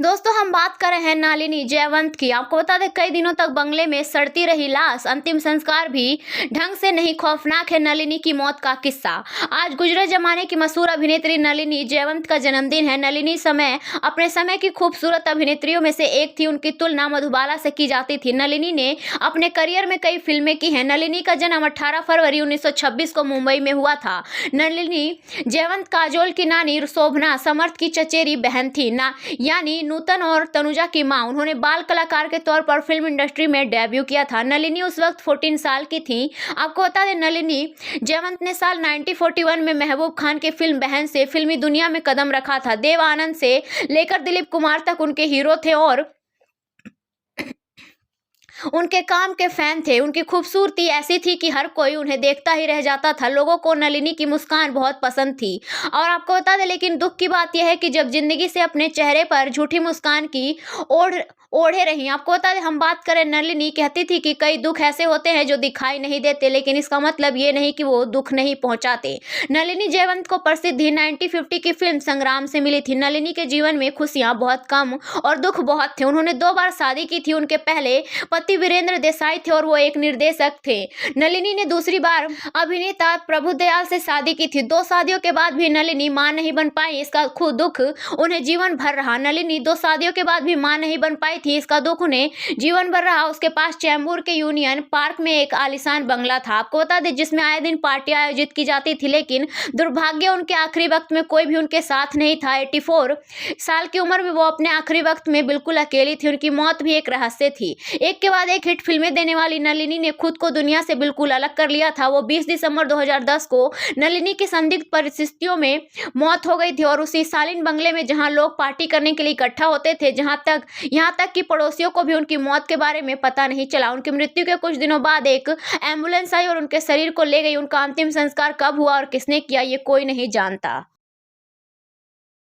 दोस्तों हम बात कर रहे हैं नलिनी जयवंत की। आपको बता दें कई दिनों तक बंगले में सड़ती रही लाश, अंतिम संस्कार भी ढंग से नहीं। खौफनाक है नलिनी की मौत का किस्सा। आज गुजरे जमाने की मशहूर अभिनेत्री नलिनी जयवंत का जन्मदिन है। नलिनी अपने समय की खूबसूरत अभिनेत्रियों में से एक थी। उनकी तुलना मधुबाला से की जाती थी। नलिनी ने अपने करियर में कई फिल्में की हैं। नलिनी का जन्म 18 फरवरी 1926 को मुंबई में हुआ था। नलिनी जयवंत काजोल की नानी शोभना समर्थ की चचेरी बहन थी यानी नूतन और तनुजा की मां। उन्होंने बाल कलाकार के तौर पर फिल्म इंडस्ट्री में डेब्यू किया था। नलिनी उस वक्त 14 साल की थी। आपको बता दें नलिनी जयवंत ने साल 1941 में महबूब खान की फिल्म बहन से फिल्मी दुनिया में कदम रखा था। देव आनंद से लेकर दिलीप कुमार तक उनके हीरो थे और उनके काम के फैन थे। उनकी खूबसूरती ऐसी थी कि हर कोई उन्हें देखता ही रह जाता था। लोगों को नलिनी की मुस्कान बहुत पसंद थी। और आपको बता दें लेकिन दुख की बात यह है कि जब जिंदगी से अपने चेहरे पर झूठी मुस्कान की ओढ़े रही। आपको बता दें हम बात करें नलिनी कहती थी कि कई दुख ऐसे होते हैं जो दिखाई नहीं देते, लेकिन इसका मतलब ये नहीं कि वो दुख नहीं पहुंचाते। नलिनी जयवंत को प्रसिद्धि 1950 की फिल्म संग्राम से मिली थी। नलिनी के जीवन में खुशियां बहुत कम और दुख बहुत थे। उन्होंने 2 बार शादी की थी। उनके पहले पति वीरेंद्र देसाई थे और वो एक निर्देशक थे। नलिनी ने दूसरी बार अभिनेता प्रभुदयाल से शादी की थी। 2 शादियों के बाद भी नलिनी मां नहीं बन पाई। इसका खुद दुख उन्हें जीवन भर रहा। नलिनी 2 शादियों के बाद भी मां नहीं बन पाई थी। इसका दुख उन्हें जीवन भर रहा। उसके पास चैम्बूर के यूनियन पार्क में एक आलीशान बंगला था। आपको बता दें जिसमें आए दिन पार्टियां आयोजित की जाती थी, लेकिन दुर्भाग्य उनके आखिरी वक्त में कोई भी उनके साथ नहीं था। 84 साल की उम्र में वो अपने आखिरी वक्त में बिल्कुल अकेली थी। उनकी मौत भी एक रहस्य थी। एक के बाद एक हिट फिल्में देने वाली नलिनी ने खुद को दुनिया से बिल्कुल अलग कर लिया था। वो 20 दिसंबर 2010 को नलिनी की संदिग्ध परिस्थितियों में मौत हो गई थी और उसी शालीन बंगले में जहां लोग पार्टी करने के लिए इकट्ठा होते थे, यहां तक कि पड़ोसियों को भी उनकी मौत के बारे में पता नहीं चला। उनकी मृत्यु के कुछ दिनों बाद एक एम्बुलेंस आई और उनके शरीर को ले गई। उनका अंतिम संस्कार कब हुआ और किसने किया ये कोई नहीं जानता।